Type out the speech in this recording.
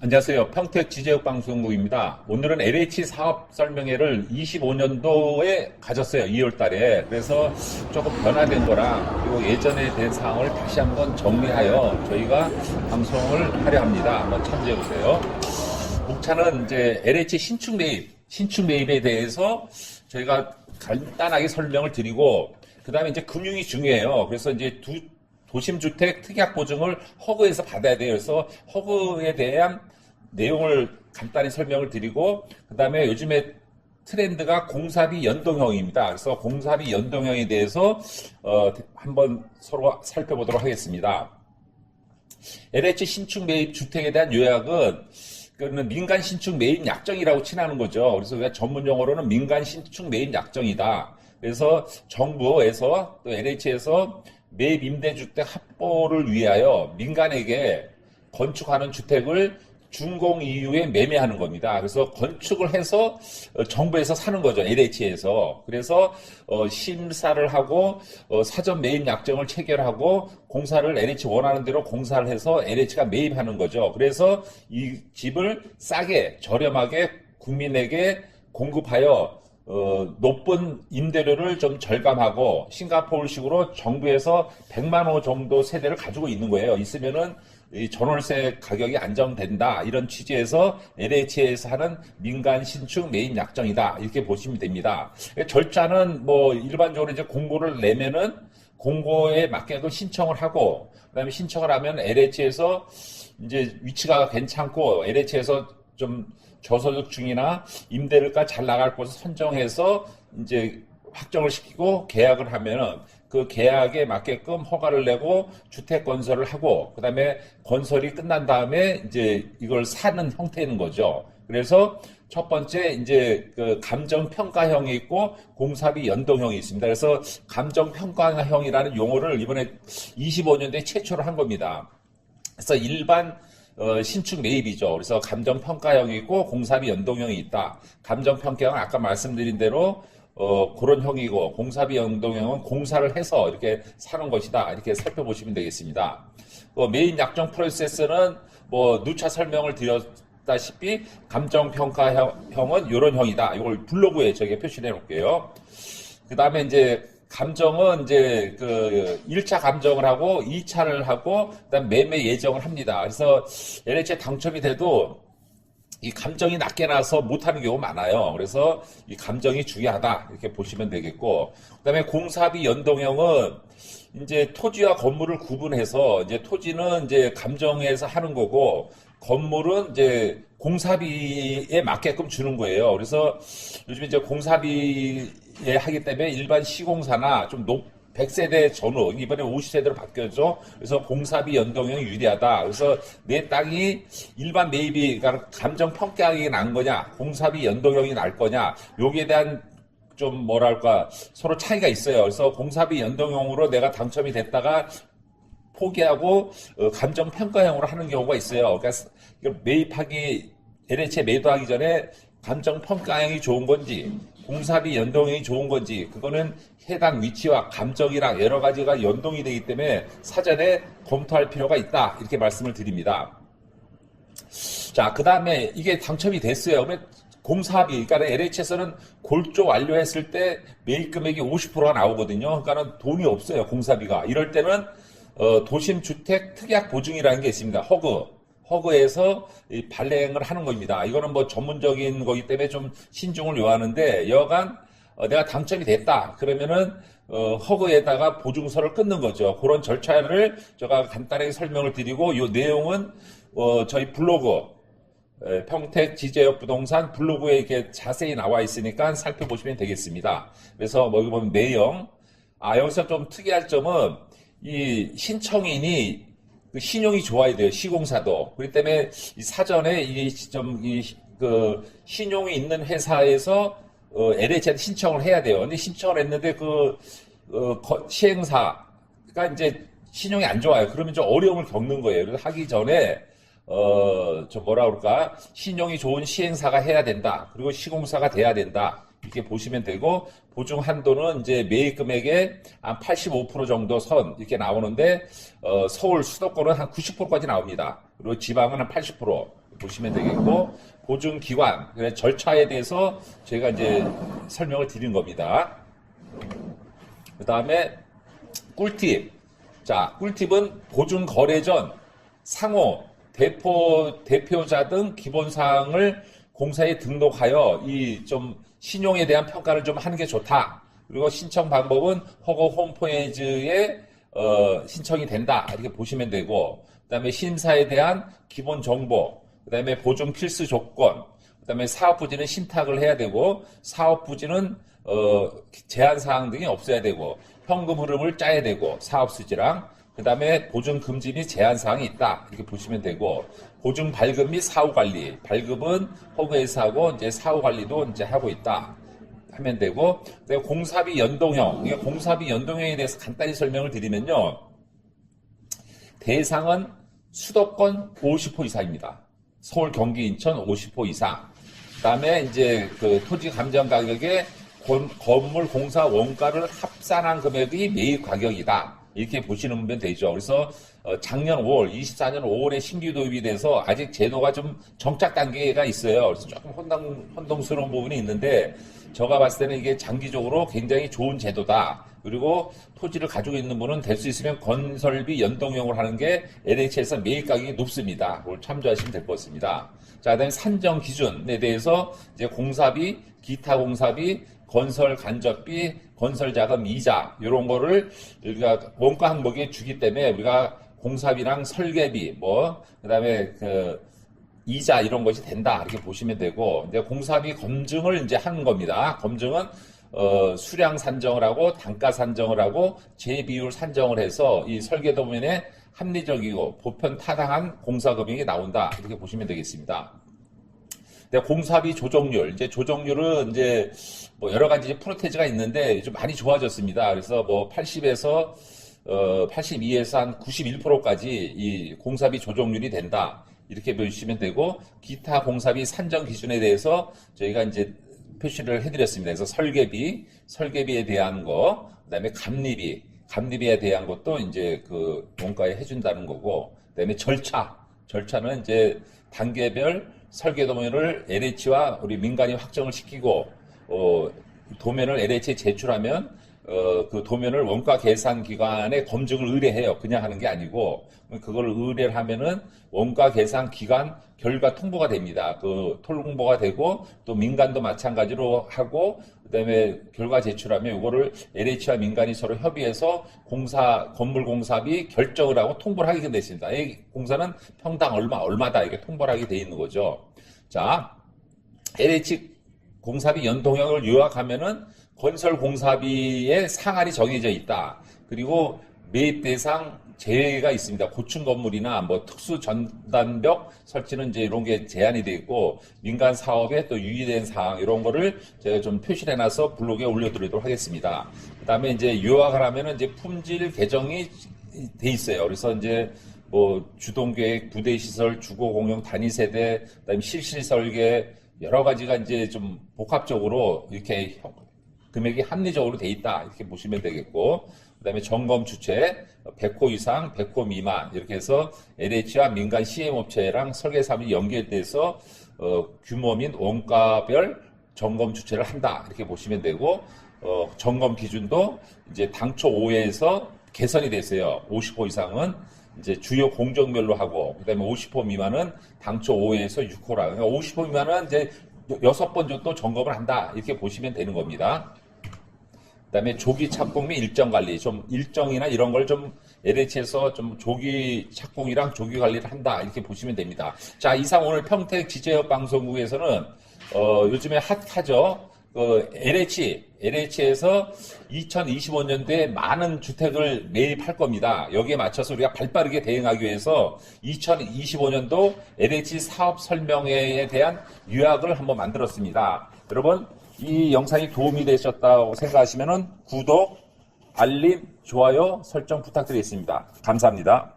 안녕하세요. 평택 지제역 방송국입니다. 오늘은 LH 사업 설명회를 25년도에 가졌어요. 2월 달에. 그래서 조금 변화된 거랑 그리고 예전에 된 사항을 다시 한번 정리하여 저희가 방송을 하려 합니다. 한번 참조해 보세요. 목차는 이제 LH 신축 매입에 대해서 저희가 간단하게 설명을 드리고 그 다음에 이제 금융이 중요해요. 그래서 이제 도심주택 특약 보증을 허그에서 받아야 돼요. 그래서 허그에 대한 내용을 간단히 설명을 드리고 그 다음에 요즘에 트렌드가 공사비 연동형입니다. 그래서 공사비 연동형에 대해서 한번 서로 살펴보도록 하겠습니다. LH 신축 매입 주택에 대한 요약은 그는 민간 신축 매입 약정이라고 칭하는 거죠. 그래서 우리가 전문 용어로는 민간 신축 매입 약정이다. 그래서 정부에서 또 LH에서 매입 임대주택 확보를 위하여 민간에게 건축하는 주택을 준공 이후에 매매하는 겁니다. 그래서 건축을 해서 정부에서 사는 거죠. LH에서. 그래서 심사를 하고 사전 매입 약정을 체결하고 공사를 LH 원하는 대로 공사를 해서 LH가 매입하는 거죠. 그래서 이 집을 싸게 저렴하게 국민에게 공급하여 높은 임대료를 좀 절감하고 싱가포르식으로 정부에서 100만 호 정도 세대를 가지고 있는 거예요. 있으면은 이 전월세 가격이 안정된다. 이런 취지에서 LH에서 하는 민간 신축 매입 약정이다. 이렇게 보시면 됩니다. 절차는 뭐 일반적으로 이제 공고를 내면은 공고에 맞게끔 신청을 하고 그다음에 신청을 하면 LH에서 이제 위치가 괜찮고 LH에서 좀 저소득층이나 임대료가 잘 나갈 곳을 선정해서 이제 확정을 시키고 계약을 하면은 그 계약에 맞게끔 허가를 내고 주택 건설을 하고 그다음에 건설이 끝난 다음에 이제 이걸 사는 형태인 거죠. 그래서 첫 번째 이제 그 감정 평가형이 있고 공사비 연동형이 있습니다. 그래서 감정 평가형이라는 용어를 이번에 25년도에 최초로 한 겁니다. 그래서 일반 신축 매입이죠. 그래서 감정평가형이 있고 공사비 연동형이 있다. 감정평가형은 아까 말씀드린 대로 그런 형이고 공사비 연동형은 공사를 해서 이렇게 사는 것이다. 이렇게 살펴보시면 되겠습니다. 매입 약정 프로세스는 뭐 누차 설명을 드렸다시피 감정평가형은 이런 형이다. 이걸 블로그에 저기 표시해 놓을게요. 그 다음에 이제 감정은 이제 그 1차 감정을 하고 2차를 하고 그다음 매매 예정을 합니다. 그래서 LH에 당첨이 돼도 이 감정이 낮게 나서 못하는 경우가 많아요. 그래서 이 감정이 중요하다 이렇게 보시면 되겠고 그다음에 공사비 연동형은 이제 토지와 건물을 구분해서 이제 토지는 이제 감정에서 하는 거고 건물은 이제 공사비에 맞게끔 주는 거예요. 그래서 요즘 이제 공사비에 하기 때문에 일반 시공사나 좀 100세대 전후, 이번에 50세대로 바뀌었죠. 그래서 공사비 연동형이 유리하다. 그래서 내 땅이 일반 매입이, 그러니까 감정평가형이 난 거냐, 공사비 연동형이 날 거냐, 여기에 대한 좀 뭐랄까, 서로 차이가 있어요. 그래서 공사비 연동형으로 내가 당첨이 됐다가 포기하고 감정평가형으로 하는 경우가 있어요. 그러니까 매입하기, LH에 매도하기 전에 감정평가형이 좋은 건지, 공사비 연동형이 좋은 건지 그거는 해당 위치와 감정이랑 여러 가지가 연동이 되기 때문에 사전에 검토할 필요가 있다 이렇게 말씀을 드립니다. 자, 그 다음에 이게 당첨이 됐어요. 그러면 공사비, 그러니까 LH에서는 골조 완료했을 때 매입 금액이 50%가 나오거든요. 그러니까는 돈이 없어요, 공사비가. 이럴 때는 도심주택 특약 보증이라는 게 있습니다. 허그에서 발행을 하는 겁니다. 이거는 뭐 전문적인 거기 때문에 좀 신중을 요하는데 여간 내가 당첨이 됐다. 그러면은 허그에다가 보증서를 끊는 거죠. 그런 절차를 제가 간단하게 설명을 드리고 이 내용은 저희 블로그 평택 지제역 부동산 블로그에 이렇게 자세히 나와 있으니까 살펴보시면 되겠습니다. 그래서 뭐 여기 보면 내용 여기서 좀 특이할 점은 이 신청인이 그 신용이 좋아야 돼요. 시공사도. 그렇기 때문에 이 사전에 그 신용이 있는 회사에서 LH한테 신청을 해야 돼요. 근데 신청을 했는데 시행사가 이제 신용이 안 좋아요. 그러면 좀 어려움을 겪는 거예요. 그래서 하기 전에 신용이 좋은 시행사가 해야 된다. 그리고 시공사가 돼야 된다. 이렇게 보시면 되고, 보증 한도는 이제 매입 금액의 한 85% 정도 선 이렇게 나오는데 서울 수도권은 한 90%까지 나옵니다. 그리고 지방은 한 80% 보시면 되겠고, 보증기관, 절차에 대해서 저희가 이제 설명을 드린 겁니다. 그 다음에 꿀팁. 자, 꿀팁은 보증 거래 전 상호, 대표자 등 기본사항을 공사에 등록하여 이 좀 신용에 대한 평가를 좀 하는 게 좋다. 그리고 신청 방법은 허가 홈페이지에 신청이 된다. 이렇게 보시면 되고, 그 다음에 심사에 대한 기본 정보, 그 다음에 보증 필수 조건, 그 다음에 사업 부지는 신탁을 해야 되고, 사업 부지는 제한 사항 등이 없어야 되고, 현금 흐름을 짜야 되고, 사업 수지랑, 그 다음에 보증 금지 및 제한 사항이 있다. 이렇게 보시면 되고, 보증 발급 및 사후 관리. 발급은 허가에서 하고, 이제 사후 관리도 이제 하고 있다. 하면 되고, 그다음에 공사비 연동형. 이게 공사비 연동형에 대해서 간단히 설명을 드리면요. 대상은 수도권 50호 이상입니다. 서울, 경기, 인천 50호 이상. 그 다음에 이제 그 토지 감정 가격에 건물 공사 원가를 합산한 금액이 매입 가격이다. 이렇게 보시면 되죠. 그래서 작년 5월, 24년 5월에 신규 도입이 돼서 아직 제도가 좀 정착 단계가 있어요. 그래서 조금 혼동스러운 부분이 있는데, 제가 봤을 때는 이게 장기적으로 굉장히 좋은 제도다. 그리고 토지를 가지고 있는 분은 될 수 있으면 건설비 연동형을 하는 게 LH에서 매입 가격이 높습니다. 그걸 참조하시면 될 것 같습니다. 자, 그다음에 산정 기준에 대해서 이제 공사비, 기타 공사비, 건설 간접비, 건설 자금 이자 이런 거를 우리가 원가 항목에 주기 때문에 우리가 공사비랑 설계비 그다음에 그 이자 이런 것이 된다 이렇게 보시면 되고, 이제 공사비 검증을 이제 하는 겁니다. 검증은 수량 산정을 하고 단가 산정을 하고 재비율 산정을 해서 이 설계 도면에 합리적이고 보편 타당한 공사 금액이 나온다 이렇게 보시면 되겠습니다. 공사비 조정률, 이제 조정률은 이제 여러 가지 프로테이지가 있는데 좀 많이 좋아졌습니다. 그래서 80에서 82에서 한 91%까지 이 공사비 조정률이 된다. 이렇게 보시면 되고, 기타 공사비 산정 기준에 대해서 저희가 이제 표시를 해드렸습니다. 그래서 설계비에 대한 거, 그 다음에 감리비에 대한 것도 이제 그 원가에 해준다는 거고, 그 다음에 절차는 이제 단계별 설계 도면을 LH와 우리 민간이 확정을 시키고, 도면을 LH에 제출하면, 그 도면을 원가 계산 기관에 검증을 의뢰해요. 그냥 하는 게 아니고, 그걸 의뢰를 하면은 원가 계산 기관 결과 통보가 됩니다. 그 통보가 되고, 또 민간도 마찬가지로 하고, 그 다음에 결과 제출하면 이거를 LH와 민간이 서로 협의해서 건물 공사비 결정을 하고 통보를 하게 됐습니다. 이 공사는 평당 얼마다 이렇게 통보를 하게 돼 있는 거죠. 자, LH 공사비 연동형을 요약하면은 건설 공사비의 상한이 정해져 있다. 그리고 매입 대상 제외가 있습니다. 고층 건물이나 특수 전단벽 설치는 이제 이런 게 제한이 되어 있고, 민간 사업에 또 유의된 사항 이런 거를 제가 좀 표시를 해놔서 블로그에 올려드리도록 하겠습니다. 그 다음에 이제 요약을 하면은 이제 품질 개정이 돼 있어요. 그래서 이제 주동계획, 부대시설, 주거공용 단위세대, 그다음에 실실 설계 여러 가지가 이제 좀 복합적으로 이렇게 금액이 합리적으로 돼 있다 이렇게 보시면 되겠고, 그다음에 점검 주체 100호 이상, 100호 미만 이렇게 해서 LH와 민간 CM업체랑 설계사업이 연결돼서 규모 및 원가별 점검 주체를 한다 이렇게 보시면 되고, 점검 기준도 이제 당초 5회에서 개선이 됐어요. 50호 이상은 이제 주요 공정별로 하고, 그다음에 50호 미만은 당초 5회에서 6호라. 그러니까 50호 미만은 이제 6번 정도 점검을 한다 이렇게 보시면 되는 겁니다. 그다음에 조기 착공 및 일정 관리, 좀 일정이나 이런 걸 좀 LH에서 좀 조기 착공이랑 조기 관리를 한다 이렇게 보시면 됩니다. 자, 이상 오늘 평택 지제협 방송국에서는 요즘에 핫하죠. LH에서 2025년도에 많은 주택을 매입할 겁니다. 여기에 맞춰서 우리가 발빠르게 대응하기 위해서 2025년도 LH 사업 설명회에 대한 요약을 한번 만들었습니다. 여러분, 이 영상이 도움이 되셨다고 생각하시면 구독, 알림, 좋아요, 설정 부탁드리겠습니다. 감사합니다.